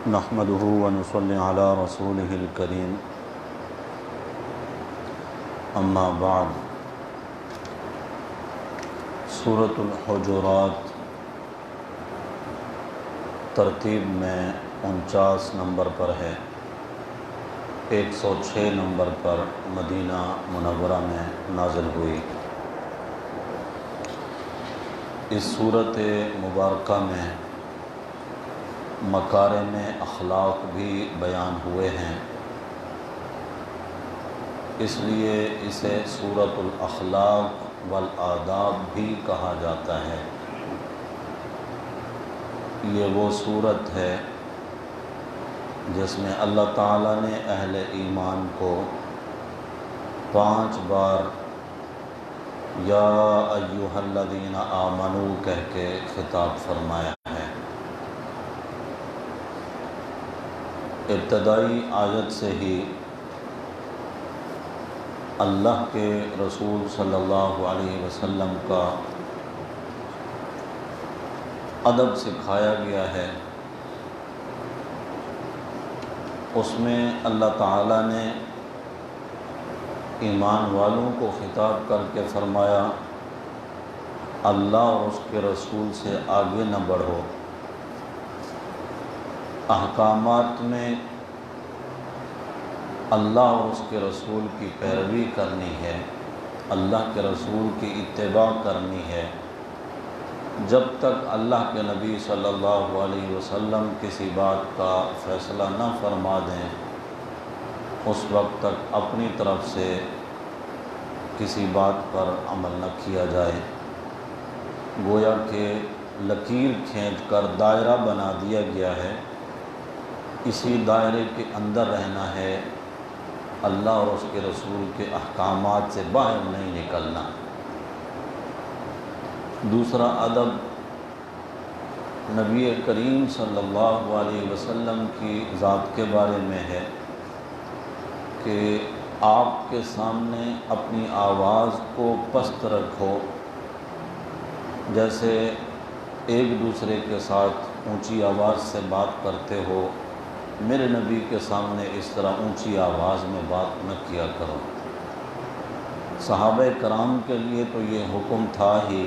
نحمده ونصلي على رسوله الكريم اما بعد سورۃ الحجرات ترتیب میں 49 نمبر پر ہے، 106 نمبر پر مدینہ منورہ میں نازل ہوئی۔ اس سورۃ مبارکہ میں مکارم اخلاق بھی بیان ہوئے ہیں، اس لیے اسے سورۃ الاخلاق والآداب بھی کہا جاتا ہے۔ یہ وہ سورت ہے جس میں اللہ تعالیٰ نے اہل ایمان کو 5 بار یا ایھا الذین آمنوا کہہ کے خطاب فرمایا ہے۔ ابتدائی آیت سے ہی اللہ کے رسول صلی اللہ علیہ وسلم کا ادب سکھایا گیا ہے۔ اس میں اللہ تعالیٰ نے ایمان والوں کو خطاب کر کے فرمایا، اللہ اور اس کے رسول سے آگے نہ بڑھو، احکامات میں اللہ اور اس کے رسول کی پیروی کرنی ہے، اللہ کے رسول کی اتباع کرنی ہے۔ جب تک اللہ کے نبی صلی اللہ علیہ وسلم کسی بات کا فیصلہ نہ فرما دیں، اس وقت تک اپنی طرف سے کسی بات پر عمل نہ کیا جائے۔ گویا کہ لکیر کھینچ کر دائرہ بنا دیا گیا ہے، اسی دائرے کے اندر رہنا ہے، اللہ اور اس کے رسول کے احکامات سے باہر نہیں نکلنا۔ دوسرا ادب نبی کریم صلی اللہ علیہ وسلم کی ذات کے بارے میں ہے کہ آپ کے سامنے اپنی آواز کو پست رکھو، جیسے ایک دوسرے کے ساتھ اونچی آواز سے بات کرتے ہو، میرے نبی کے سامنے اس طرح اونچی آواز میں بات نہ کیا کرو۔ صحابہ کرام کے لیے تو یہ حکم تھا ہی،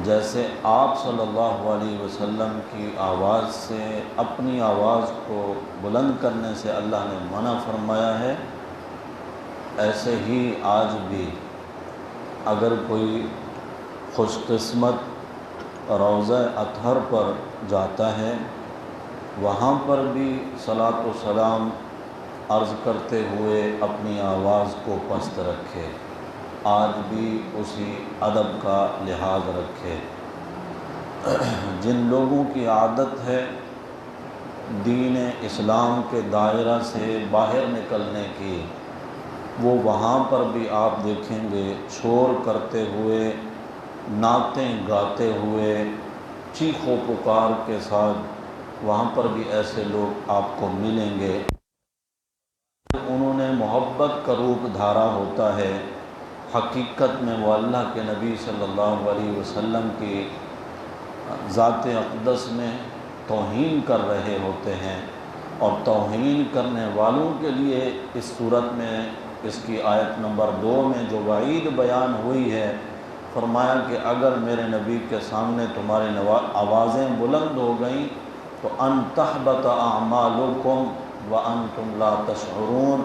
جیسے آپ صلی اللہ علیہ وسلم کی آواز سے اپنی آواز کو بلند کرنے سے اللہ نے منع فرمایا ہے، ایسے ہی آج بھی اگر کوئی خوش قسمت روضہ اطہر پر جاتا ہے، وہاں پر بھی صلاۃ و سلام عرض کرتے ہوئے اپنی آواز کو پست رکھے، آج بھی اسی ادب کا لحاظ رکھے۔ جن لوگوں کی عادت ہے دین اسلام کے دائرہ سے باہر نکلنے کی، وہ وہاں پر بھی آپ دیکھیں گے شور کرتے ہوئے، نعتیں گاتے ہوئے، چیخ و پکار کے ساتھ وہاں پر بھی ایسے لوگ آپ کو ملیں گے۔ انہوں نے محبت کا روپ دھارا ہوتا ہے، حقیقت میں وہ اللہ کے نبی صلی اللہ علیہ وسلم کی ذات اقدس میں توہین کر رہے ہوتے ہیں، اور توہین کرنے والوں کے لیے اس صورت میں اس کی آیت نمبر 2 میں جو وعید بیان ہوئی ہے، فرمایا کہ اگر میرے نبی کے سامنے تمہاری آوازیں بلند ہو گئیں تو ان تحبط اعمالکم وانتم لا تشعرون،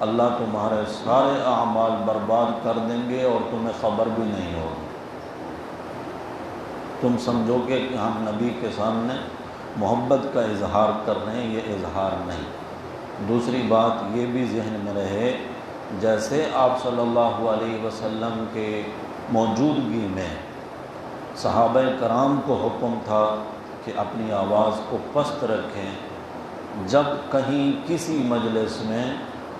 اللہ تمہارے سارے اعمال برباد کر دیں گے اور تمہیں خبر بھی نہیں ہوگی۔ تم سمجھو گے کہ ہم نبی کے سامنے محبت کا اظہار کر رہے ہیں، یہ اظہار نہیں۔ دوسری بات یہ بھی ذہن میں رہے، جیسے آپ صلی اللہ علیہ وسلم کے موجودگی میں صحابہ کرام کو حکم تھا کہ اپنی آواز کو پست رکھیں، جب کہیں کسی مجلس میں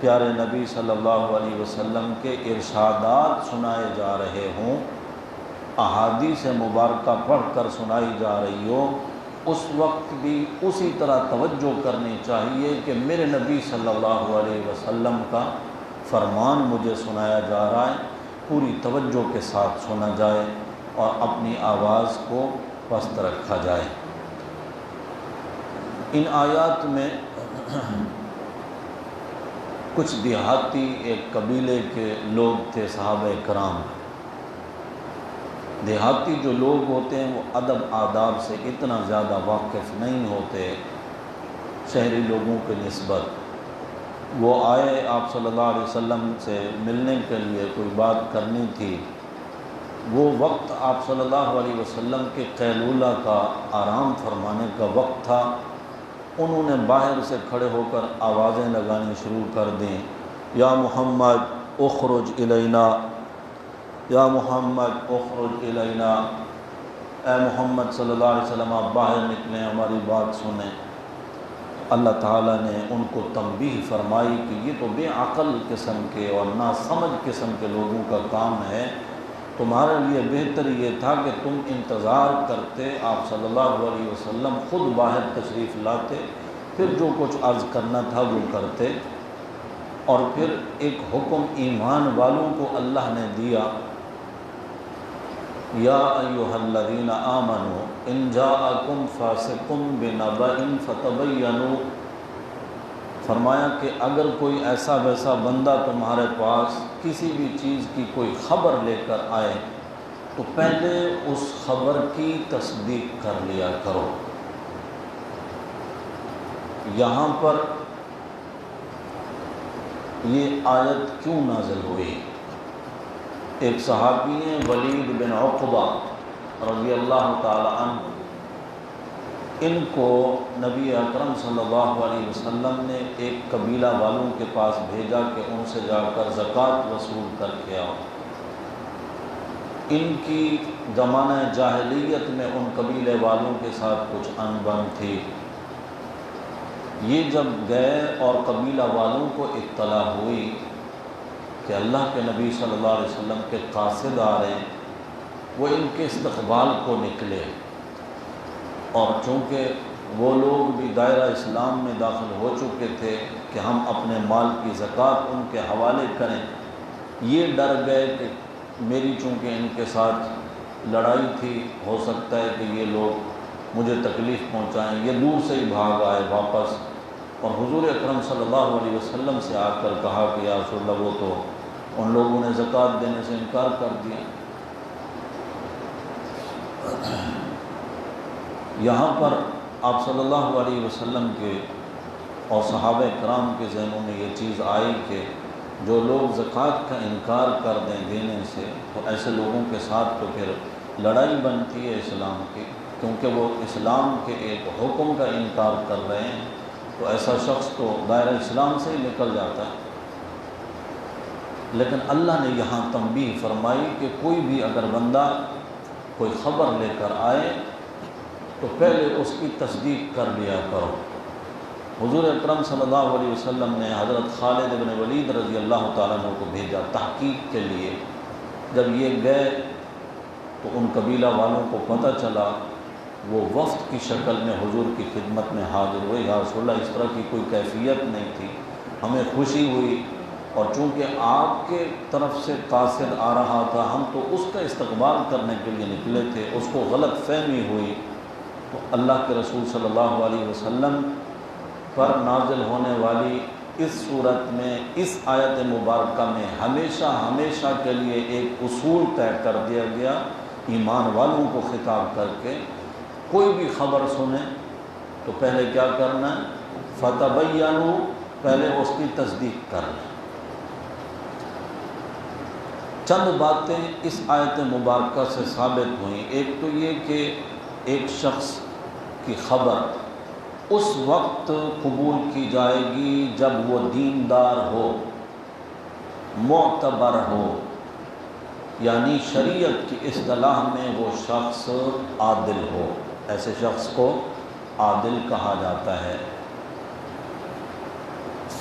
پیارے نبی صلی اللہ علیہ وسلم کے ارشادات سنائے جا رہے ہوں، احادیث مبارکہ پڑھ کر سنائی جا رہی ہو، اس وقت بھی اسی طرح توجہ کرنی چاہیے کہ میرے نبی صلی اللہ علیہ وسلم کا فرمان مجھے سنایا جا رہا ہے، پوری توجہ کے ساتھ سنا جائے اور اپنی آواز کو پست رکھا جائے۔ ان آیات میں کچھ دیہاتی ایک قبیلے کے لوگ تھے صحابہ کرام۔ دیہاتی جو لوگ ہوتے ہیں وہ ادب آداب سے اتنا زیادہ واقف نہیں ہوتے شہری لوگوں کے نسبت۔ وہ آئے آپ صلی اللہ علیہ وسلم سے ملنے کے لیے، کوئی بات کرنی تھی۔ وہ وقت آپ صلی اللہ علیہ وسلم کے قیلولہ کا، آرام فرمانے کا وقت تھا۔ انہوں نے باہر سے کھڑے ہو کر آوازیں لگانی شروع کر دیں، یا محمد اخرج الینا، یا محمد اخرج الینا، اے محمد صلی اللہ علیہ وسلم آپ باہر نکلیں، ہماری بات سنیں۔ اللہ تعالیٰ نے ان کو تنبیہ فرمائی کہ یہ تو بے عقل قسم کے اور ناسمجھ قسم کے لوگوں کا کام ہے، تمہارے لیے بہتر یہ تھا کہ تم انتظار کرتے، آپ صلی اللہ علیہ وسلم خود باہر تشریف لاتے، پھر جو کچھ عرض کرنا تھا وہ کرتے۔ اور پھر ایک حکم ایمان والوں کو اللہ نے دیا، یا ایھا الذین آمنوا ان جاءکم فاسق بنبأ فتبینوا، فرمایا کہ اگر کوئی ایسا ویسا بندہ تمہارے پاس کسی بھی چیز کی کوئی خبر لے کر آئے تو پہلے اس خبر کی تصدیق کر لیا کرو۔ یہاں پر یہ آیت کیوں نازل ہوئی؟ ایک صحابی ہیں ولید بن عقبہ رضی اللہ تعالی عنہ، ان کو نبی اکرم صلی اللہ علیہ وسلم نے ایک قبیلہ والوں کے پاس بھیجا کہ ان سے جا کر زکوٰۃ وصول کر کے آؤ۔ ان کی زمانہ جاہلیت میں ان قبیلے والوں کے ساتھ کچھ ان بن تھی۔ یہ جب گئے اور قبیلہ والوں کو اطلاع ہوئی کہ اللہ کے نبی صلی اللہ علیہ وسلم کے قاصد آ رہے ہیں، وہ ان کے استقبال کو نکلے، اور چونکہ وہ لوگ بھی دائرہ اسلام میں داخل ہو چکے تھے کہ ہم اپنے مال کی زکوٰۃ ان کے حوالے کریں، یہ ڈر گئے کہ میری چونکہ ان کے ساتھ لڑائی تھی، ہو سکتا ہے کہ یہ لوگ مجھے تکلیف پہنچائیں، یہ دور سے ہی بھاگ آئے واپس، اور حضور اکرم صلی اللہ علیہ وسلم سے آ کر کہا کہ یا رسول اللہ وہ تو ان لوگوں نے زکوٰۃ دینے سے انکار کر دیا۔ یہاں پر آپ صلی اللہ علیہ وسلم کے اور صحابہ کرام کے ذہنوں میں یہ چیز آئی کہ جو لوگ زکوٰۃ کا انکار کر دیں دینے سے، تو ایسے لوگوں کے ساتھ تو پھر لڑائی بنتی ہے اسلام کی، کیونکہ وہ اسلام کے ایک حکم کا انکار کر رہے ہیں، تو ایسا شخص تو دائرہ اسلام سے ہی نکل جاتا ہے۔ لیکن اللہ نے یہاں تنبیہ فرمائی کہ کوئی بھی اگر بندہ کوئی خبر لے کر آئے تو پہلے اس کی تصدیق کر لیا کرو۔ حضور اکرم صلی اللہ علیہ وسلم نے حضرت خالد بن ولید رضی اللہ تعالیٰ عنہ کو بھیجا تحقیق کے لیے۔ جب یہ گئے تو ان قبیلہ والوں کو پتہ چلا، وہ وفد کی شکل میں حضور کی خدمت میں حاضر ہوئے، یا رسول اللہ اس طرح کی کوئی کیفیت نہیں تھی، ہمیں خوشی ہوئی، اور چونکہ آپ کے طرف سے قاصد آ رہا تھا، ہم تو اس کا استقبال کرنے کے لیے نکلے تھے، اس کو غلط فہمی ہوئی، تو اللہ کے رسول صلی اللہ علیہ وسلم پر نازل ہونے والی اس صورت میں، اس آیت مبارکہ میں ہمیشہ ہمیشہ کے لیے ایک اصول طے کر دیا گیا، ایمان والوں کو خطاب کر کے کوئی بھی خبر سنیں تو پہلے کیا کرنا ہے؟ فتبینوا، پہلے اس کی تصدیق کرنا۔ چند باتیں اس آیت مبارکہ سے ثابت ہوئیں۔ ایک تو یہ کہ ایک شخص کی خبر اس وقت قبول کی جائے گی جب وہ دیندار ہو، معتبر ہو، یعنی شریعت کی اصطلاح میں وہ شخص عادل ہو، ایسے شخص کو عادل کہا جاتا ہے۔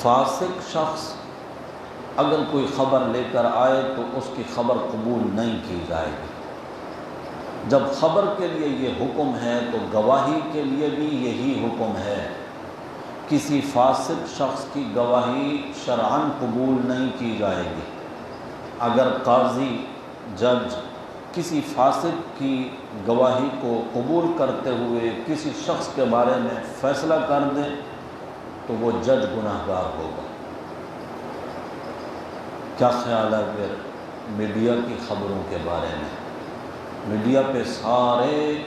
فاسق شخص اگر کوئی خبر لے کر آئے تو اس کی خبر قبول نہیں کی جائے گی۔ جب خبر کے لیے یہ حکم ہے تو گواہی کے لیے بھی یہی حکم ہے۔ کسی فاسق شخص کی گواہی شرعاً قبول نہیں کی جائے گی۔ اگر قاضی، جج کسی فاسق کی گواہی کو قبول کرتے ہوئے کسی شخص کے بارے میں فیصلہ کر دے تو وہ جج گناہ گار ہوگا۔ کیا خیال ہے پھر میڈیا کی خبروں کے بارے میں؟ میڈیا پہ سارے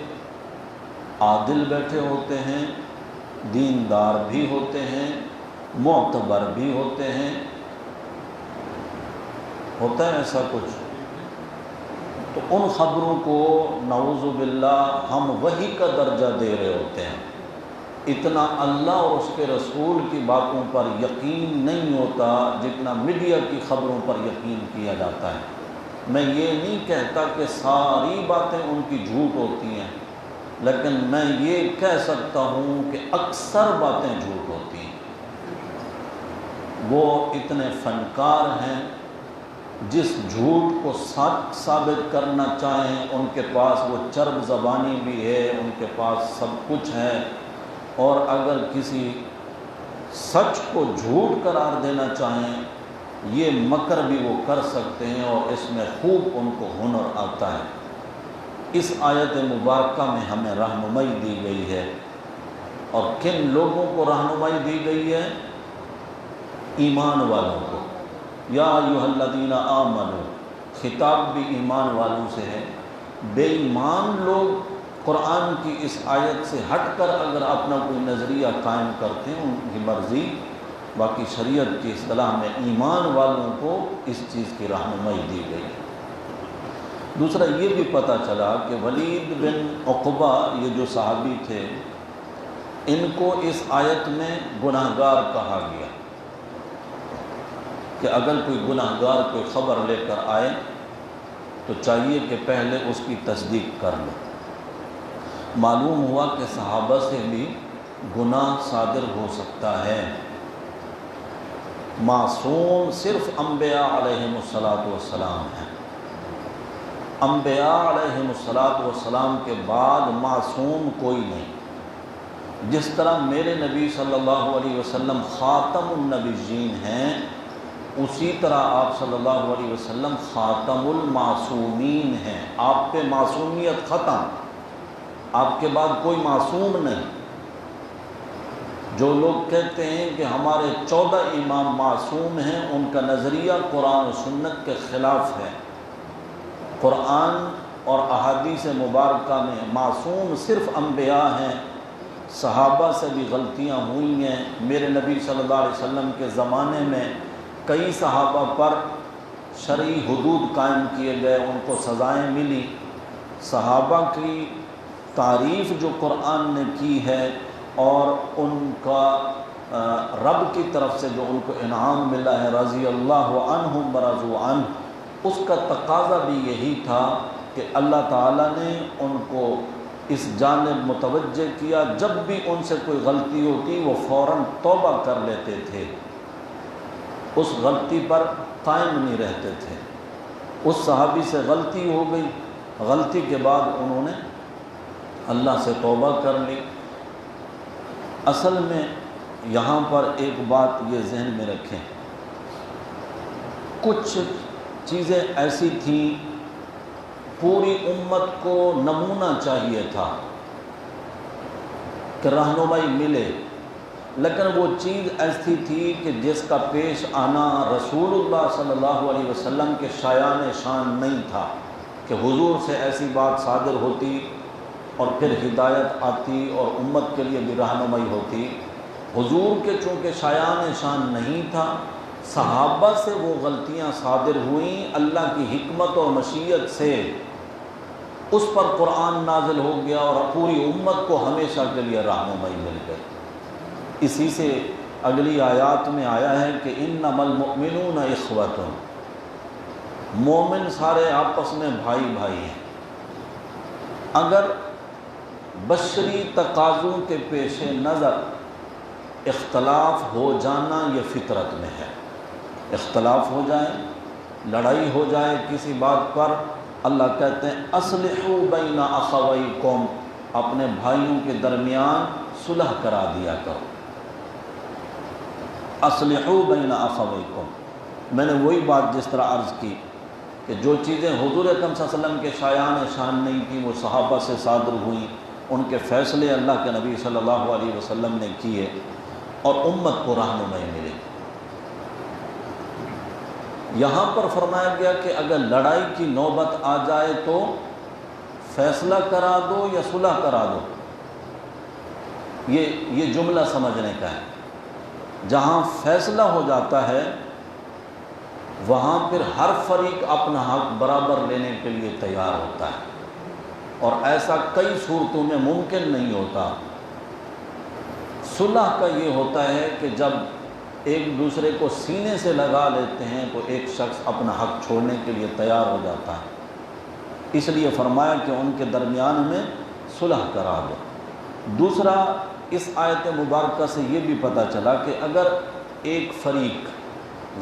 عادل بیٹھے ہوتے ہیں، دیندار بھی ہوتے ہیں، معتبر بھی ہوتے ہیں، ہوتا ہے ایسا کچھ؟ تو ان خبروں کو نعوذ باللہ ہم وحی کا درجہ دے رہے ہوتے ہیں۔ اتنا اللہ اور اس کے رسول کی باتوں پر یقین نہیں ہوتا جتنا میڈیا کی خبروں پر یقین کیا جاتا ہے۔ میں یہ نہیں کہتا کہ ساری باتیں ان کی جھوٹ ہوتی ہیں، لیکن میں یہ کہہ سکتا ہوں کہ اکثر باتیں جھوٹ ہوتی ہیں۔ وہ اتنے فنکار ہیں، جس جھوٹ کو سچ ثابت کرنا چاہیں ان کے پاس وہ چرب زبانی بھی ہے، ان کے پاس سب کچھ ہے، اور اگر کسی سچ کو جھوٹ قرار دینا چاہیں یہ مکر بھی وہ کر سکتے ہیں، اور اس میں خوب ان کو ہنر آتا ہے۔ اس آیت مبارکہ میں ہمیں رہنمائی دی گئی ہے، اور کن لوگوں کو رہنمائی دی گئی ہے؟ ایمان والوں کو۔ یا ایھا الذین آمنوا، خطاب بھی ایمان والوں سے ہے۔ بے ایمان لوگ قرآن کی اس آیت سے ہٹ کر اگر اپنا کوئی نظریہ قائم کرتے ہیں ان کی مرضی، باقی شریعت کی اصطلاح میں ایمان والوں کو اس چیز کی رہنمائی دی گئی ہے۔ دوسرا یہ بھی پتہ چلا کہ ولید بن عقبہ یہ جو صحابی تھے، ان کو اس آیت میں گناہ گار کہا گیا کہ اگر کوئی گناہ گار کوئی خبر لے کر آئے تو چاہیے کہ پہلے اس کی تصدیق کر لو۔ معلوم ہوا کہ صحابہ سے بھی گناہ صادر ہو سکتا ہے۔ معصوم صرف انبیاء علیہم السلام ہیں۔ انبیاء علیہم السلام کے بعد معصوم کوئی نہیں۔ جس طرح میرے نبی صلی اللہ علیہ وسلم خاتم النبیین ہیں، اسی طرح آپ صلی اللہ علیہ وسلم خاتم المعصومین ہیں۔ آپ پہ معصومیت ختم، آپ کے بعد کوئی معصوم نہیں۔ جو لوگ کہتے ہیں کہ ہمارے 14 امام معصوم ہیں، ان کا نظریہ قرآن و سنت کے خلاف ہے۔ قرآن اور احادیث مبارکہ میں معصوم صرف انبیاء ہیں۔ صحابہ سے بھی غلطیاں ہوئی ہیں۔ میرے نبی صلی اللہ علیہ وسلم کے زمانے میں کئی صحابہ پر شرعی حدود قائم کیے گئے، ان کو سزائیں ملی۔ صحابہ کی تعریف جو قرآن نے کی ہے اور ان کا رب کی طرف سے جو ان کو انعام ملا ہے، رضی اللہ عنہم ورضوا عنہ، اس کا تقاضا بھی یہی تھا کہ اللہ تعالیٰ نے ان کو اس جانب متوجہ کیا، جب بھی ان سے کوئی غلطی ہوتی وہ فوراً توبہ کر لیتے تھے، اس غلطی پر قائم نہیں رہتے تھے۔ اس صحابی سے غلطی ہو گئی، غلطی کے بعد انہوں نے اللہ سے توبہ کر لی۔ اصل میں یہاں پر ایک بات یہ ذہن میں رکھیں، کچھ چیزیں ایسی تھیں پوری امت کو نمونہ چاہیے تھا کہ رہنمائی ملے، لیکن وہ چیز ایسی تھی کہ جس کا پیش آنا رسول اللہ صلی اللہ علیہ وسلم کے شایان شان نہیں تھا کہ حضور سے ایسی بات صادر ہوتی اور پھر ہدایت آتی اور امت کے لیے بھی رہنمائی ہوتی۔ حضور کے چونکہ شایان شان نہیں تھا، صحابہ سے وہ غلطیاں صادر ہوئیں، اللہ کی حکمت اور مشیت سے اس پر قرآن نازل ہو گیا اور پوری امت کو ہمیشہ کے لیے رہنمائی مل گئی۔ اسی سے اگلی آیات میں آیا ہے کہ انما المؤمنون اخوۃ، مومن سارے آپس میں بھائی بھائی ہیں۔ اگر بشری تقاضوں کے پیش نظر اختلاف ہو جانا یہ فطرت میں ہے، اختلاف ہو جائے، لڑائی ہو جائے کسی بات پر، اللہ کہتے ہیں اصلحوا بین اخویکم، اپنے بھائیوں کے درمیان صلح کرا دیا کرو۔ اصلحوا بین اخویکم، میں نے وہی بات جس طرح عرض کی کہ جو چیزیں حضور اکرم صلی اللہ علیہ وسلم کے شایان شان نہیں تھیں وہ صحابہ سے صادر ہوئیں، ان کے فیصلے اللہ کے نبی صلی اللہ علیہ وسلم نے کیے اور امت کو رہنمائی ملی۔ یہاں پر فرمایا گیا کہ اگر لڑائی کی نوبت آ جائے تو فیصلہ کرا دو یا صلح کرا دو، یہ جملہ سمجھنے کا ہے۔ جہاں فیصلہ ہو جاتا ہے وہاں پھر ہر فریق اپنا حق برابر لینے کے لیے تیار ہوتا ہے، اور ایسا کئی صورتوں میں ممکن نہیں ہوتا۔ صلح کا یہ ہوتا ہے کہ جب ایک دوسرے کو سینے سے لگا لیتے ہیں تو ایک شخص اپنا حق چھوڑنے کے لیے تیار ہو جاتا ہے، اس لیے فرمایا کہ ان کے درمیان میں صلح کرا دو۔ دوسرا، اس آیت مبارکہ سے یہ بھی پتہ چلا کہ اگر ایک فریق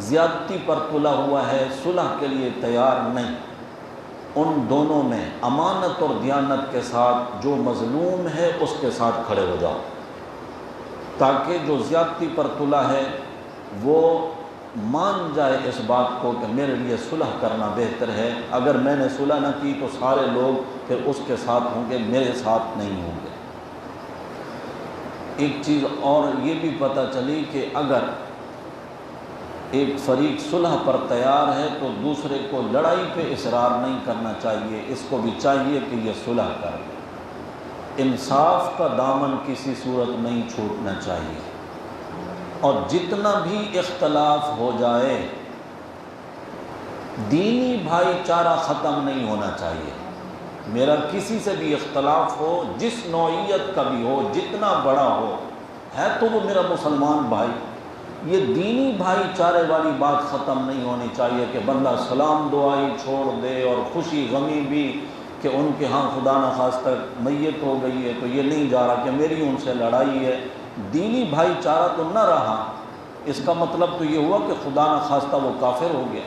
زیادتی پر تلا ہوا ہے، صلح کے لیے تیار نہیں، ان دونوں میں امانت اور دیانت کے ساتھ جو مظلوم ہے اس کے ساتھ کھڑے ہو جاؤ، تاکہ جو زیادتی پر تلا ہے وہ مان جائے اس بات کو کہ میرے لیے صلح کرنا بہتر ہے، اگر میں نے صلح نہ کی تو سارے لوگ پھر اس کے ساتھ ہوں گے، میرے ساتھ نہیں ہوں گے۔ ایک چیز اور یہ بھی پتہ چلی کہ اگر ایک فریق صلح پر تیار ہے تو دوسرے کو لڑائی پہ اصرار نہیں کرنا چاہیے، اس کو بھی چاہیے کہ یہ صلح کر لے۔ انصاف کا دامن کسی صورت نہیں چھوٹنا چاہیے، اور جتنا بھی اختلاف ہو جائے دینی بھائی چارہ ختم نہیں ہونا چاہیے۔ میرا کسی سے بھی اختلاف ہو، جس نوعیت کا بھی ہو، جتنا بڑا ہو، ہے تو وہ میرا مسلمان بھائی، یہ دینی بھائی چارے والی بات ختم نہیں ہونی چاہیے کہ بندہ سلام دعائی چھوڑ دے، اور خوشی غمی بھی کہ ان کے ہاں خدا نخواستہ میت ہو گئی ہے تو یہ نہیں جا رہا کہ میری ان سے لڑائی ہے، دینی بھائی چارہ تو نہ رہا، اس کا مطلب تو یہ ہوا کہ خدا نخواستہ وہ کافر ہو گیا۔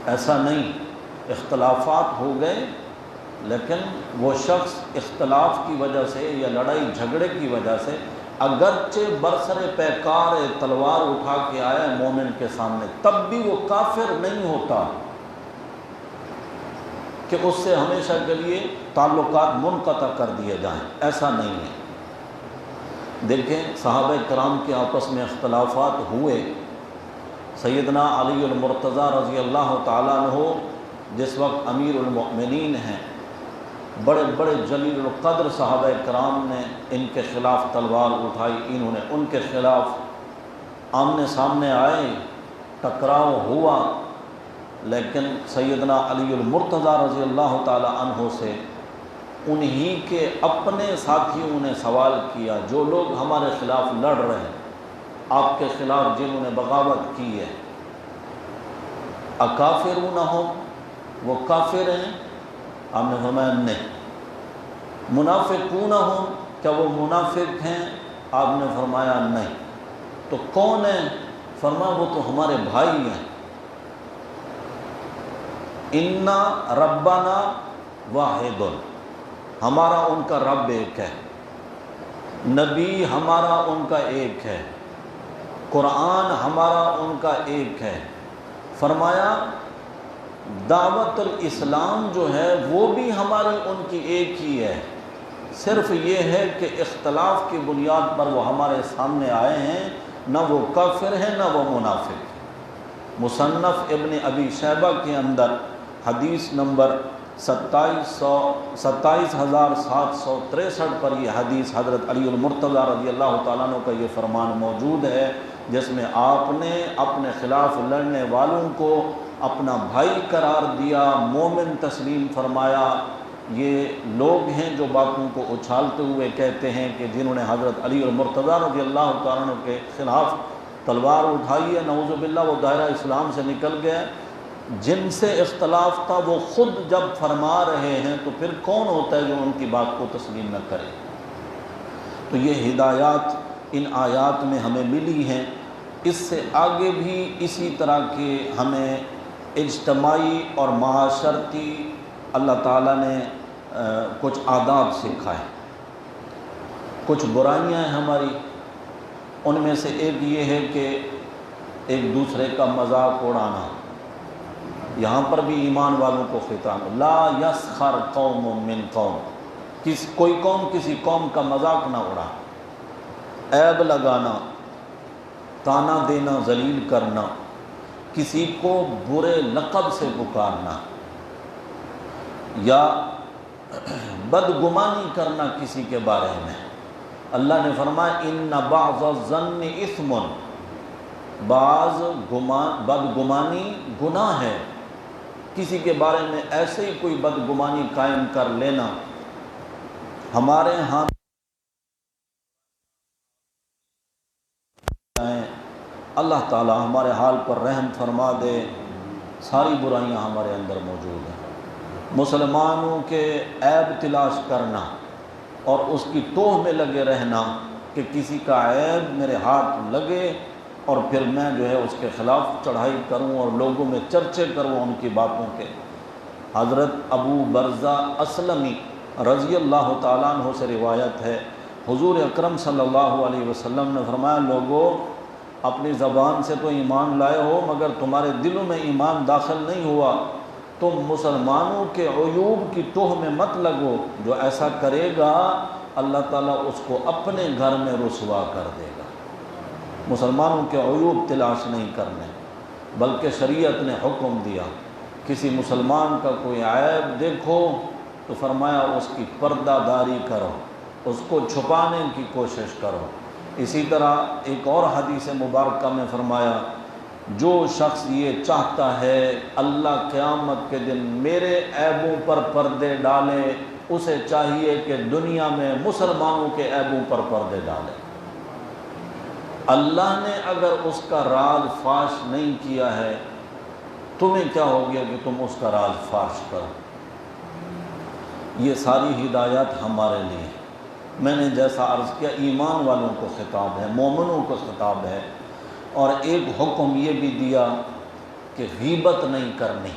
ایسا نہیں، اختلافات ہو گئے لیکن وہ شخص اختلاف کی وجہ سے یا لڑائی جھگڑے کی وجہ سے اگرچہ برسر پیکار تلوار اٹھا کے آیا مومن کے سامنے، تب بھی وہ کافر نہیں ہوتا کہ اس سے ہمیشہ کے لیے تعلقات منقطع کر دیے جائیں، ایسا نہیں ہے۔ دیکھیں صحابہ کرام کے آپس میں اختلافات ہوئے، سیدنا علی المرتضیٰ رضی اللہ تعالیٰ عنہ جس وقت امیر المؤمنین ہیں، بڑے بڑے جلیل القدر صحابہ کرام نے ان کے خلاف تلوار اٹھائی، انہوں نے ان کے خلاف آمنے سامنے آئے، ٹکراؤ ہوا، لیکن سیدنا علی المرتضیٰ رضی اللہ تعالی عنہ سے انہی کے اپنے ساتھیوں نے سوال کیا، جو لوگ ہمارے خلاف لڑ رہے ہیں، آپ کے خلاف جنہوں نے بغاوت کی ہے، اکافرونہم، وہ کافر ہیں؟ آپ نے فرمایا نہیں۔ منافقونہم، کیا وہ منافق ہیں؟ آپ نے فرمایا نہیں۔ تو کون ہیں؟ فرمایا وہ تو ہمارے بھائی ہیں۔ انا ربنا واحد، ہمارا ان کا رب ایک ہے، نبی ہمارا ان کا ایک ہے، قرآن ہمارا ان کا ایک ہے۔ فرمایا دعوت الاسلام جو ہے وہ بھی ہمارے ان کی ایک ہی ہے، صرف یہ ہے کہ اختلاف کی بنیاد پر وہ ہمارے سامنے آئے ہیں، نہ وہ کافر ہیں نہ وہ منافق ہیں۔ مصنف ابن ابی شیبہ کے اندر حدیث نمبر 27763 پر یہ حدیث حضرت علی المرتضیٰ رضی اللہ تعالیٰ عنہ کا یہ فرمان موجود ہے، جس میں آپ نے اپنے خلاف لڑنے والوں کو اپنا بھائی قرار دیا، مومن تسلیم فرمایا۔ یہ لوگ ہیں جو باتوں کو اچھالتے ہوئے کہتے ہیں کہ جنہوں نے حضرت علی المرتضیٰ رضی اللہ تعالیٰ عنہ کے خلاف تلوار اٹھائی ہے، نعوذ باللہ وہ دائرہ اسلام سے نکل گئے۔ جن سے اختلاف تھا وہ خود جب فرما رہے ہیں تو پھر کون ہوتا ہے جو ان کی بات کو تسلیم نہ کرے؟ تو یہ ہدایات ان آیات میں ہمیں ملی ہیں۔ اس سے آگے بھی اسی طرح کے ہمیں اجتماعی اور معاشرتی اللہ تعالیٰ نے کچھ آداب سکھائے، کچھ برائیاں ہیں ہماری، ان میں سے ایک یہ ہے کہ ایک دوسرے کا مذاق اڑانا، یہاں پر بھی ایمان والوں کو خطاب، لا یسخر قوم من قوم، کوئی قوم کسی قوم کا مذاق نہ اڑا، عیب لگانا، طعنہ دینا، ذلیل کرنا، کسی کو برے لقب سے پکارنا یا بدگمانی کرنا کسی کے بارے میں۔ اللہ نے فرمایا ان بعض الظن اثم، بعض بدگمانی گناہ ہے، کسی کے بارے میں ایسے ہی کوئی بدگمانی قائم کر لینا۔ ہمارے ہاں اللہ تعالی ہمارے حال پر رحم فرما دے، ساری برائیاں ہمارے اندر موجود ہیں۔ مسلمانوں کے عیب تلاش کرنا اور اس کی ٹوہ میں لگے رہنا کہ کسی کا عیب میرے ہاتھ لگے اور پھر میں جو ہے اس کے خلاف چڑھائی کروں اور لوگوں میں چرچے کروں ان کی باتوں کے۔ حضرت ابو برزہ اسلمی رضی اللہ تعالیٰ عنہ سے روایت ہے، حضور اکرم صلی اللہ علیہ وسلم نے فرمایا، لوگوں اپنی زبان سے تو ایمان لائے ہو مگر تمہارے دلوں میں ایمان داخل نہیں ہوا، تم مسلمانوں کے عیوب کی ٹوہ میں مت لگو، جو ایسا کرے گا اللہ تعالیٰ اس کو اپنے گھر میں رسوا کر دے گا۔ مسلمانوں کے عیوب تلاش نہیں کرنے، بلکہ شریعت نے حکم دیا کسی مسلمان کا کوئی عیب دیکھو تو فرمایا اس کی پردہ داری کرو، اس کو چھپانے کی کوشش کرو۔ اسی طرح ایک اور حدیث مبارکہ میں فرمایا، جو شخص یہ چاہتا ہے اللہ قیامت کے دن میرے عیبوں پر پردے ڈالے، اسے چاہیے کہ دنیا میں مسلمانوں کے عیبوں پر پردے ڈالے۔ اللہ نے اگر اس کا راز فاش نہیں کیا ہے، تمہیں کیا ہو گیا کہ تم اس کا راز فاش کرو؟ یہ ساری ہدایات ہمارے لیے، میں نے جیسا عرض کیا ایمان والوں کو خطاب ہے، مومنوں کو خطاب ہے، اور ایک حکم یہ بھی دیا کہ غیبت نہیں کرنی۔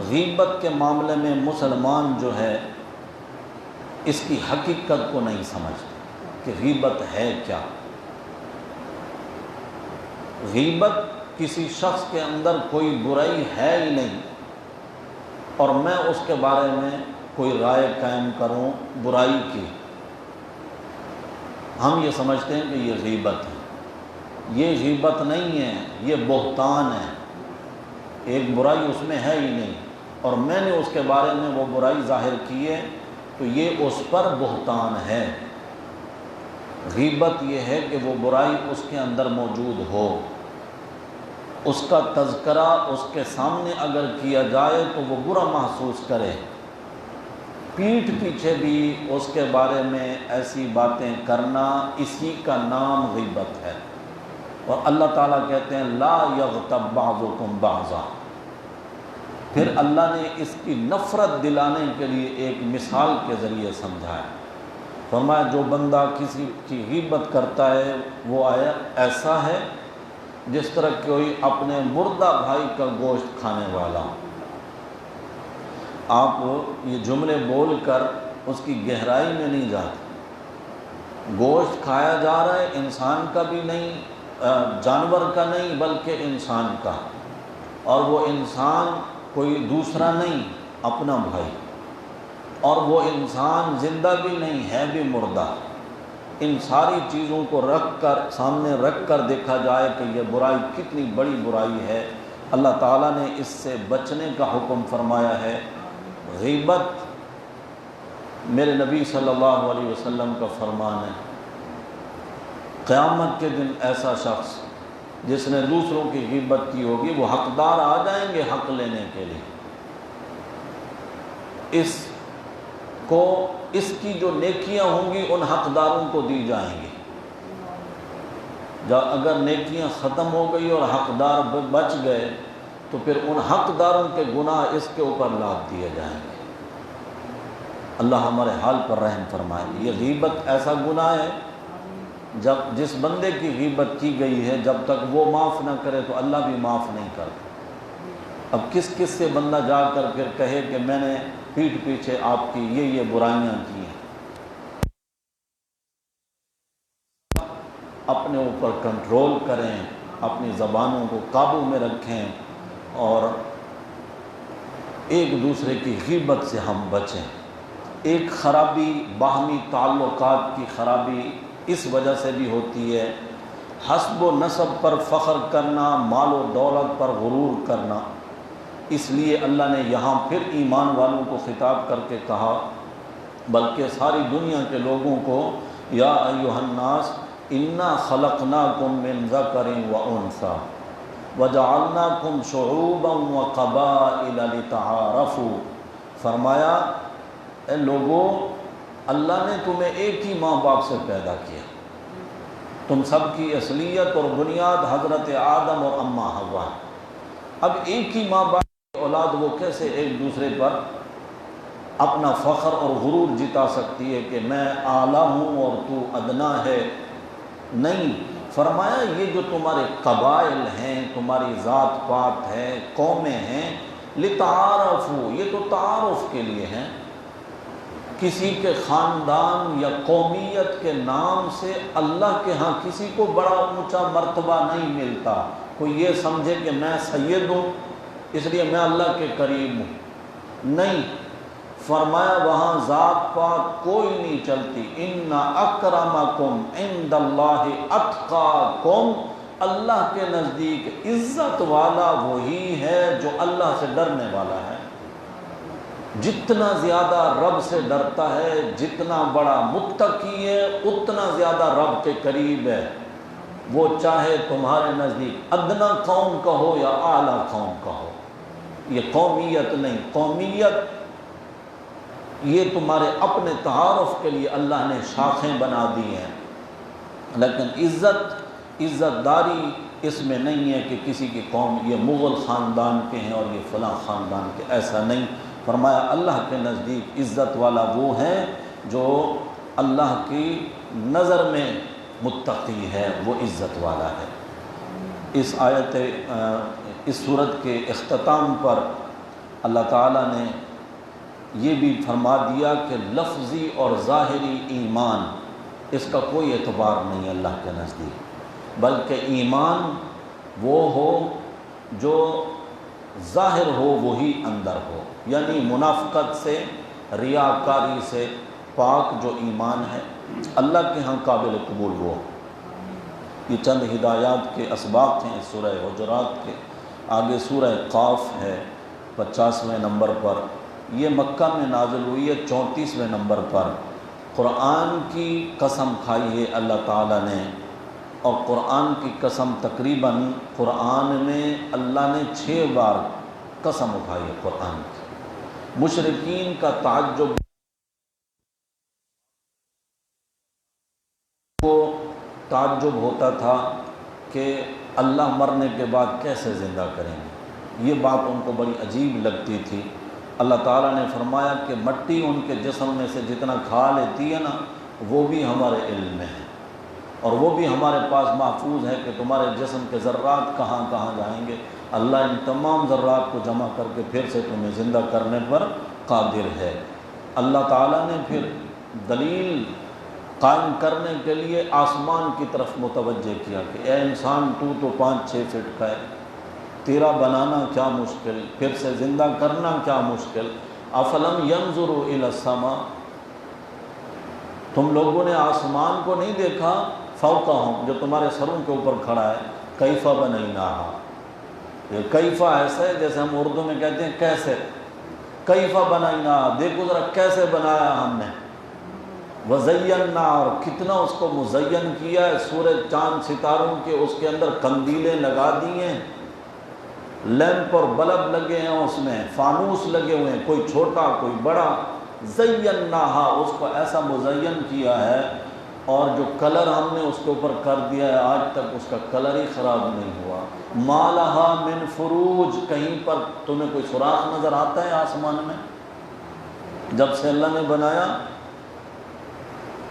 غیبت کے معاملے میں مسلمان جو ہے اس کی حقیقت کو نہیں سمجھتے کہ غیبت ہے کیا۔ غیبت کسی شخص کے اندر کوئی برائی ہے ہی نہیں اور میں اس کے بارے میں کوئی رائے قائم کروں برائی کی، ہم یہ سمجھتے ہیں کہ یہ غیبت ہے۔ یہ غیبت نہیں ہے، یہ بہتان ہے، ایک برائی اس میں ہے ہی نہیں اور میں نے اس کے بارے میں وہ برائی ظاہر کی ہے تو یہ اس پر بہتان ہے۔ غیبت یہ ہے کہ وہ برائی اس کے اندر موجود ہو، اس کا تذکرہ اس کے سامنے اگر کیا جائے تو وہ برا محسوس کرے، پیٹھ پیچھے بھی اس کے بارے میں ایسی باتیں کرنا، اسی کا نام غیبت ہے۔ اور اللہ تعالیٰ کہتے ہیں لا یغتب بعضکم بعضا، پھر اللہ نے اس کی نفرت دلانے کے لیے ایک مثال کے ذریعے سمجھایا، فرمایا جو بندہ کسی کی غیبت کرتا ہے وہ ایسا ہے جس طرح کوئی اپنے مردہ بھائی کا گوشت کھانے والا۔ آپ یہ جملے بول کر اس کی گہرائی میں نہیں جاتے، گوشت کھایا جا رہا ہے انسان کا بھی نہیں، جانور کا نہیں بلکہ انسان کا، اور وہ انسان کوئی دوسرا نہیں، اپنا بھائی، اور وہ انسان زندہ بھی نہیں ہے بھی مردہ۔ ان ساری چیزوں کو رکھ کر سامنے رکھ کر دیکھا جائے کہ یہ برائی کتنی بڑی برائی ہے، اللہ تعالیٰ نے اس سے بچنے کا حکم فرمایا ہے۔ غیبت میرے نبی صلی اللہ علیہ وسلم کا فرمان ہے، قیامت کے دن ایسا شخص جس نے دوسروں کی غیبت کی ہوگی وہ حقدار آ جائیں گے حق لینے کے لیے، اس کی جو نیکیاں ہوں گی ان حقداروں کو دی جائیں گی۔ جب اگر نیکیاں ختم ہو گئی اور حقدار بچ گئے تو پھر ان حقداروں کے گناہ اس کے اوپر لاد دیے جائیں گے۔ اللہ ہمارے حال پر رحم فرمائے۔ یہ غیبت ایسا گناہ ہے جس بندے کی غیبت کی گئی ہے جب تک وہ معاف نہ کرے تو اللہ بھی معاف نہیں کرتا۔ اب کس سے بندہ جا کر پھر کہے کہ میں نے پیٹھ پیچھے آپ کی یہ برائیاں کی ہیں۔ اپنے اوپر کنٹرول کریں، اپنی زبانوں کو قابو میں رکھیں اور ایک دوسرے کی غیبت سے ہم بچیں۔ ایک خرابی باہمی تعلقات کی خرابی اس وجہ سے بھی ہوتی ہے، حسب و نسب پر فخر کرنا، مال و دولت پر غرور کرنا۔ اس لیے اللہ نے یہاں پھر ایمان والوں کو خطاب کر کے کہا، بلکہ ساری دنیا کے لوگوں کو، یا ایھا الناس انا خلقناکم من ذکر و انثی وجعلناکم شعوبا وقبائل لتعارفوا۔ فرمایا اے لوگو، اللہ نے تمہیں ایک ہی ماں باپ سے پیدا کیا، تم سب کی اصلیت اور بنیاد حضرت آدم اور اماں حوا۔ اب ایک ہی ماں باپ کی اولاد وہ کیسے ایک دوسرے پر اپنا فخر اور غرور جتا سکتی ہے کہ میں اعلیٰ ہوں اور تو ادنا ہے؟ نہیں، فرمایا یہ جو تمہارے قبائل ہیں، تمہاری ذات پات ہے، قومیں ہیں، لتعارفوا، یہ تو تعارف کے لیے ہیں۔ کسی کے خاندان یا قومیت کے نام سے اللہ کے ہاں کسی کو بڑا اونچا مرتبہ نہیں ملتا۔ کوئی یہ سمجھے کہ میں سید ہوں اس لیے میں اللہ کے قریب ہوں، نہیں، فرمایا وہاں ذات پات کوئی نہیں چلتی۔ ان اکرمکم عند اللہ اتقاکم، اللہ کے نزدیک عزت والا وہی ہے جو اللہ سے ڈرنے والا ہے۔ جتنا زیادہ رب سے ڈرتا ہے، جتنا بڑا متقی ہے، اتنا زیادہ رب کے قریب ہے، وہ چاہے تمہارے نزدیک ادنا قوم کا ہو یا اعلیٰ قوم کا ہو۔ یہ قومیت نہیں، قومیت یہ تمہارے اپنے تعارف کے لیے اللہ نے شاخیں بنا دی ہیں، لیکن عزت داری اس میں نہیں ہے کہ کسی کی قوم یہ مغل خاندان کے ہیں اور یہ فلاں خاندان کے، ایسا نہیں۔ فرمایا اللہ کے نزدیک عزت والا وہ ہے جو اللہ کی نظر میں متقی ہے، وہ عزت والا ہے۔ اس آیت اس صورت کے اختتام پر اللہ تعالیٰ نے یہ بھی فرما دیا کہ لفظی اور ظاہری ایمان اس کا کوئی اعتبار نہیں اللہ کے نزدیک، بلکہ ایمان وہ ہو جو ظاہر ہو وہی اندر ہو، یعنی منافقت سے، ریاکاری سے پاک جو ایمان ہے اللہ کے ہاں قابل قبول وہ۔ یہ چند ہدایات کے اسباق ہیں سورہ حجرات کے۔ آگے سورہ قاف ہے 50ویں نمبر پر، یہ مکہ میں نازل ہوئی ہے 34ویں نمبر پر۔ قرآن کی قسم کھائی ہے اللہ تعالیٰ نے، اور قرآن کی قسم تقریباً قرآن میں اللہ نے 6 بار قسم اٹھائی ہے قرآن کی۔ مشرکین کا تعجب کو تعجب ہوتا تھا کہ اللہ مرنے کے بعد کیسے زندہ کریں گے، یہ بات ان کو بڑی عجیب لگتی تھی۔ اللہ تعالیٰ نے فرمایا کہ مٹی ان کے جسم میں سے جتنا کھا لیتی ہے نا، وہ بھی ہمارے علم میں ہے، اور وہ بھی ہمارے پاس محفوظ ہے کہ تمہارے جسم کے ذرات کہاں کہاں جائیں گے۔ اللہ ان تمام ذرات کو جمع کر کے پھر سے تمہیں زندہ کرنے پر قادر ہے۔ اللہ تعالیٰ نے پھر دلیل قائم کرنے کے لیے آسمان کی طرف متوجہ کیا کہ اے انسان تو 5-6 فٹ کا ہے، تیرا بنانا کیا مشکل، پھر سے زندہ کرنا کیا مشکل۔ افلم ینظروا الی السماء، تم لوگوں نے آسمان کو نہیں دیکھا، فوقہم جو تمہارے سروں کے اوپر کھڑا ہے، کیف بنیناہا، یہ کیفا ایسا ہے جیسے ہم اردو میں کہتے ہیں کیسے، کیف بنیناہا، دیکھو ذرا کیسے بنایا ہم نے، وزینا، اور کتنا اس کو مزین کیا ہے، سورج چاند ستاروں کے اس کے اندر قندیلیں لگا دی ہیں، لیمپ اور بلب لگے ہیں، اس میں فانوس لگے ہوئے ہیں، کوئی چھوٹا کوئی بڑا، زیناہا، اس کو ایسا مزین کیا ہے، اور جو کلر ہم نے اس کے اوپر کر دیا ہے آج تک اس کا کلر ہی خراب نہیں ہوا۔ ما لہا من فروج، کہیں پر تمہیں کوئی سوراخ نظر آتا ہے آسمان میں؟ جب سے اللہ نے بنایا،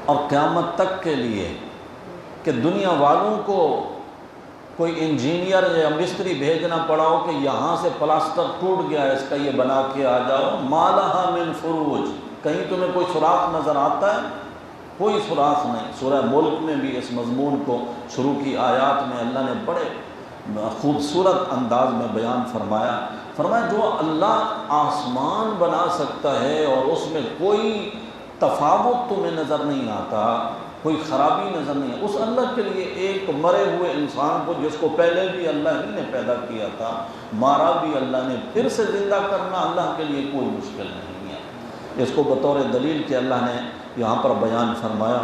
اور قیامت تک کے لیے کہ دنیا والوں کو کوئی انجینئر یا مستری بھیجنا پڑا ہو کہ یہاں سے پلاسٹر ٹوٹ گیا ہے اس کا، یہ بنا کے آ جاؤ، ما لہا من فروج، کہیں تمہیں کوئی سوراخ نظر آتا ہے؟ کوئی سوراخ نہیں۔ سورہ ملک میں بھی اس مضمون کو شروع کی آیات میں اللہ نے بڑے خوبصورت انداز میں بیان فرمایا جو اللہ آسمان بنا سکتا ہے اور اس میں کوئی تفاوت تمہیں نظر نہیں آتا، کوئی خرابی نظر نہیں ہے، اس اللہ کے لیے ایک مرے ہوئے انسان کو جس کو پہلے بھی اللہ ہی نے پیدا کیا تھا، مارا بھی اللہ نے، پھر سے زندہ کرنا اللہ کے لیے کوئی مشکل نہیں ہے۔ اس کو بطور دلیل کہ اللہ نے یہاں پر بیان فرمایا۔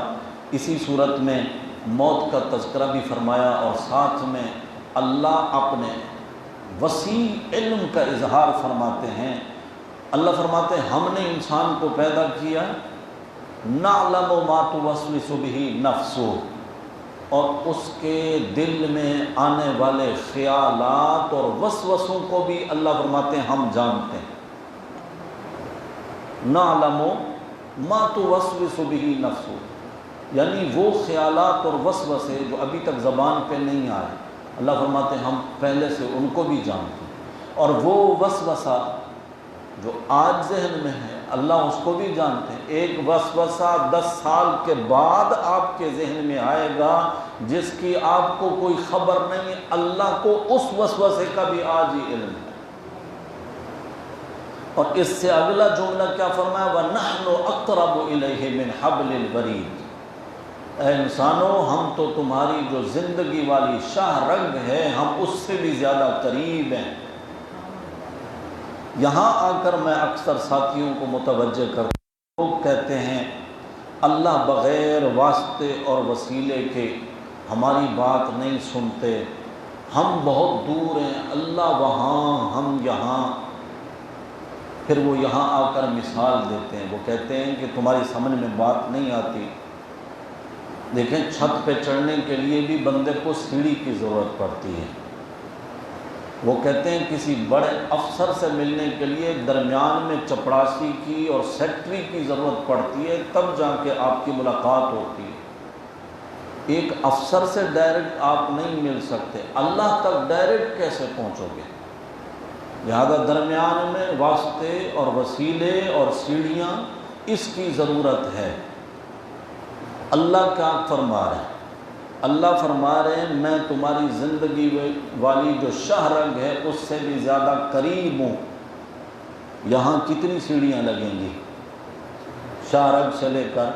اسی صورت میں موت کا تذکرہ بھی فرمایا اور ساتھ میں اللہ اپنے وسیع علم کا اظہار فرماتے ہیں۔ اللہ فرماتے ہیں ہم نے انسان کو پیدا کیا، نعلم ما توسوس بہ نفسہ، اور اس کے دل میں آنے والے خیالات اور وسوسوں کو بھی اللہ فرماتے ہیں ہم جانتے ہیں۔ نعلم ما توسوس بہ نفسہ، یعنی وہ خیالات اور وسوسے جو ابھی تک زبان پہ نہیں آئے، اللہ فرماتے ہیں ہم پہلے سے ان کو بھی جانتے ہیں، اور وہ وسوسہ جو آج ذہن میں ہے اللہ اس کو بھی جانتے ہیں۔ ایک وسوسہ 10 سال کے بعد آپ کے ذہن میں آئے گا جس کی آپ کو کوئی خبر نہیں، اللہ کو اس وسوسے کا بھی آج ہی علم ہے۔ اور اس سے اگلا جملہ کیا فرمایا؟ وَنَحْنُ أَقْرَبُ إِلَيْهِ مِنْ حَبْلِ الْوَرِيدِ، اے انسانوں ہم تو تمہاری جو زندگی والی شاہ رگ ہے ہم اس سے بھی زیادہ قریب ہیں۔ یہاں آ کر میں اکثر ساتھیوں کو متوجہ کرتا ہوں، لوگ کہتے ہیں اللہ بغیر واسطے اور وسیلے کے ہماری بات نہیں سنتے، ہم بہت دور ہیں، اللہ وہاں ہم یہاں۔ پھر وہ یہاں آ کر مثال دیتے ہیں، وہ کہتے ہیں کہ تمہاری سمجھ میں بات نہیں آتی، دیکھیں چھت پہ چڑھنے کے لیے بھی بندے کو سیڑھی کی ضرورت پڑتی ہے۔ وہ کہتے ہیں کسی بڑے افسر سے ملنے کے لیے درمیان میں چپڑاسی کی اور سیکٹری کی ضرورت پڑتی ہے، تب جا کے آپ کی ملاقات ہوتی ہے۔ ایک افسر سے ڈائریکٹ آپ نہیں مل سکتے، اللہ تک ڈائریکٹ کیسے پہنچو گے؟ لہذا درمیان میں واسطے اور وسیلے اور سیڑھیاں اس کی ضرورت ہے۔ اللہ کیا فرما رہے ہیں؟ اللہ فرما رہے ہیں میں تمہاری زندگی والی جو شاہ رگ ہے اس سے بھی زیادہ قریب ہوں۔ یہاں کتنی سیڑھیاں لگیں گی؟ شاہ رگ سے لے کر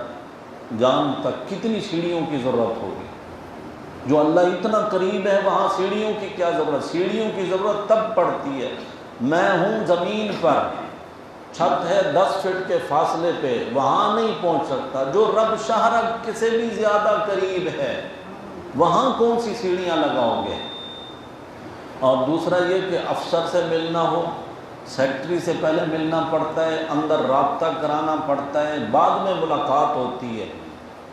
جان تک کتنی سیڑھیوں کی ضرورت ہوگی؟ جو اللہ اتنا قریب ہے وہاں سیڑھیوں کی کیا ضرورت؟ سیڑھیوں کی ضرورت تب پڑتی ہے میں ہوں زمین پر، چھت ہے 10 فٹ کے فاصلے پہ، وہاں نہیں پہنچ سکتا۔ جو رب شاہ رگ سے بھی زیادہ قریب ہے وہاں کون سی سیڑھیاں لگاؤ گے؟ اور دوسرا یہ کہ افسر سے ملنا ہو، سیکٹری سے پہلے ملنا پڑتا ہے، اندر رابطہ کرانا پڑتا ہے، بعد میں ملاقات ہوتی ہے۔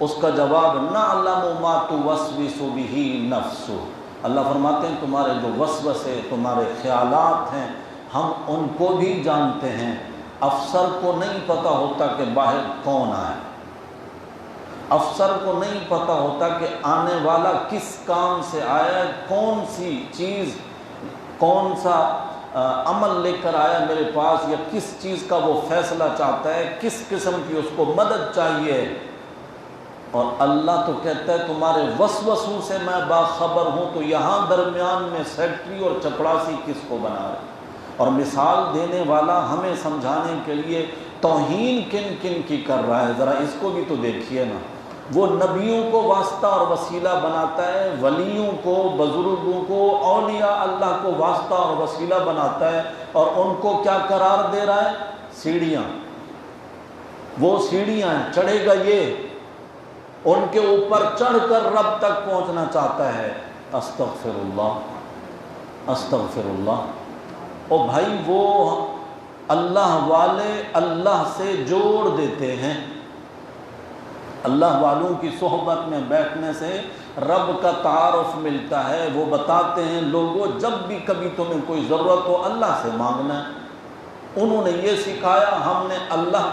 اس کا جواب نَعْلَمُ مَا تُوَسْوِسُ بِهِ نَفْسُ، اللہ فرماتے ہیں تمہارے جو وسوسے تمہارے خیالات ہیں ہم ان کو بھی جانتے ہیں۔ افسر کو نہیں پتہ ہوتا کہ باہر کون آئے، افسر کو نہیں پتہ ہوتا کہ آنے والا کس کام سے آیا ہے، کون سی چیز، کون سا عمل لے کر آیا میرے پاس، یا کس چیز کا وہ فیصلہ چاہتا ہے، کس قسم کی اس کو مدد چاہیے۔ اور اللہ تو کہتا ہے تمہارے وسوسوں سے میں باخبر ہوں، تو یہاں درمیان میں سیکٹری اور چپڑاسی کس کو بنا رہے؟ اور مثال دینے والا ہمیں سمجھانے کے لیے توہین کن کن کی کر رہا ہے، ذرا اس کو بھی تو دیکھیے نا۔ وہ نبیوں کو واسطہ اور وسیلہ بناتا ہے، ولیوں کو، بزرگوں کو، اولیاء اللہ کو واسطہ اور وسیلہ بناتا ہے، اور ان کو کیا قرار دے رہا ہے؟ سیڑھیاں۔ وہ سیڑھیاں ہیں، چڑھے گا یہ، ان کے اوپر چڑھ کر رب تک پہنچنا چاہتا ہے۔ استغفر اللہ، استغفر اللہ۔ اور بھائی وہ اللہ والے اللہ سے جوڑ دیتے ہیں۔ اللہ والوں کی صحبت میں بیٹھنے سے رب کا تعارف ملتا ہے، وہ بتاتے ہیں لوگوں جب بھی کبھی تمہیں کوئی ضرورت ہو اللہ سے مانگنا ہے۔ انہوں نے یہ سکھایا، ہم نے اللہ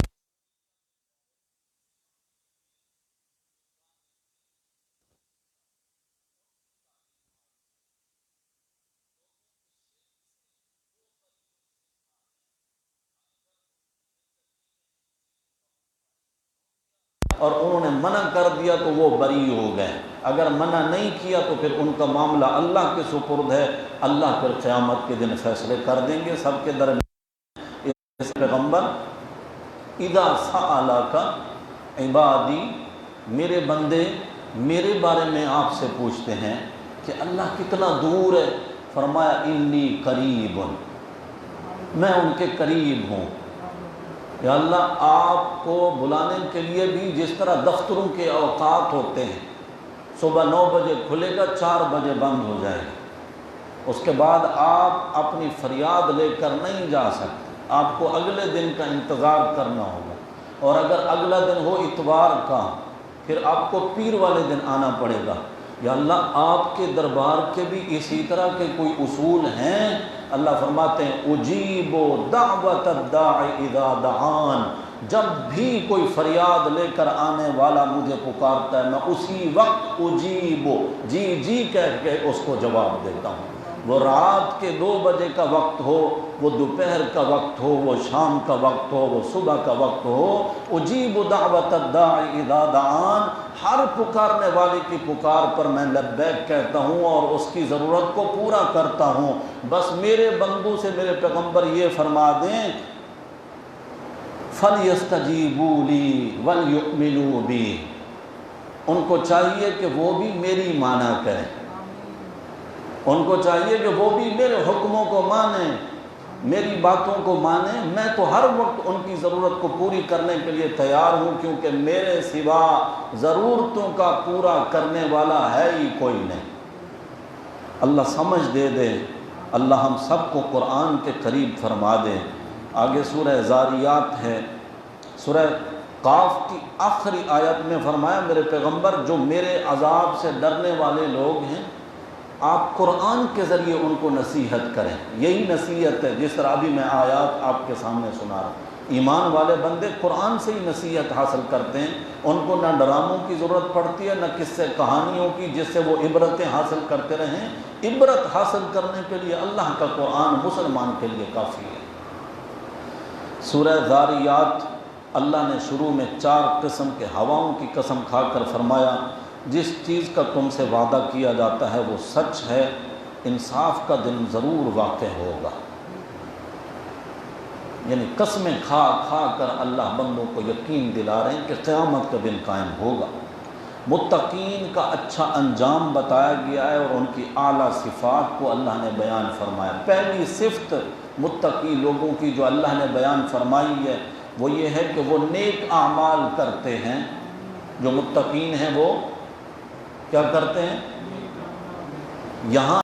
اور انہوں نے منع کر دیا تو وہ بری ہو گئے، اگر منع نہیں کیا تو پھر ان کا معاملہ اللہ کے سپرد ہے، اللہ پھر قیامت کے دن فیصلے کر دیں گے سب کے درمیان۔ اس پیغمبر اذا سألک عبادی، میرے بندے میرے بارے میں آپ سے پوچھتے ہیں کہ اللہ کتنا دور ہے، فرمایا انی قریب، میں ان کے قریب ہوں۔ یا اللہ آپ کو بلانے کے لیے بھی جس طرح دفتروں کے اوقات ہوتے ہیں، صبح 9 بجے کھلے گا 4 بجے بند ہو جائے گا، اس کے بعد آپ اپنی فریاد لے کر نہیں جا سکتے، آپ کو اگلے دن کا انتظار کرنا ہوگا، اور اگر اگلا دن ہو اتوار کا پھر آپ کو پیر والے دن آنا پڑے گا۔ یا اللہ آپ کے دربار کے بھی اسی طرح کے کوئی اصول ہیں؟ اللہ فرماتے ہیں اجیب دعوت الداع اذا دعان، جب بھی کوئی فریاد لے کر آنے والا مجھے پکارتا ہے میں اسی وقت اجیب، جی جی کہہ کے اس کو جواب دیتا ہوں، وہ رات کے 2 بجے کا وقت ہو، وہ دوپہر کا وقت ہو، وہ شام کا وقت ہو، وہ صبح کا وقت ہو، اجیب دعوت الداع اذا دعان، ہر پکارنے والے کی پکار پر میں لبیک کہتا ہوں اور اس کی ضرورت کو پورا کرتا ہوں۔ بس میرے بندوں سے میرے پیغمبر یہ فرما دیں فَلْيَسْتَجِيبُوا لِي وَلْيُؤْمِنُوا بِي، ان کو چاہیے کہ وہ بھی میری مانا کریں، ان کو چاہیے کہ وہ بھی میرے حکموں کو مانیں، میری باتوں کو مانیں، میں تو ہر وقت ان کی ضرورت کو پوری کرنے کے لیے تیار ہوں، کیونکہ میرے سوا ضرورتوں کا پورا کرنے والا ہے ہی کوئی نہیں۔ اللہ سمجھ دے دے، اللہ ہم سب کو قرآن کے قریب فرما دے۔ آگے سورہ زاریات ہے، سورہ قاف کی آخری آیت میں فرمایا میرے پیغمبر جو میرے عذاب سے ڈرنے والے لوگ ہیں آپ قرآن کے ذریعے ان کو نصیحت کریں، یہی نصیحت ہے جس طرح ابھی میں آیات آپ کے سامنے سنا رہا ہوں۔ ایمان والے بندے قرآن سے ہی نصیحت حاصل کرتے ہیں، ان کو نہ ڈراموں کی ضرورت پڑتی ہے نہ قصے کہانیوں کی جس سے وہ عبرتیں حاصل کرتے رہیں، عبرت حاصل کرنے کے لیے اللہ کا قرآن مسلمان کے لیے کافی ہے۔ سورہ ذاریات اللہ نے شروع میں 4 قسم کے ہواؤں کی قسم کھا کر فرمایا جس چیز کا تم سے وعدہ کیا جاتا ہے وہ سچ ہے، انصاف کا دن ضرور واقع ہوگا۔ یعنی قسمیں کھا کھا کر اللہ بندوں کو یقین دلا رہے ہیں کہ قیامت کا دن قائم ہوگا۔ متقین کا اچھا انجام بتایا گیا ہے اور ان کی اعلیٰ صفات کو اللہ نے بیان فرمایا۔ پہلی صفت متقی لوگوں کی جو اللہ نے بیان فرمائی ہے وہ یہ ہے کہ وہ نیک اعمال کرتے ہیں۔ جو متقین ہیں وہ کیا کرتے ہیں؟ یہاں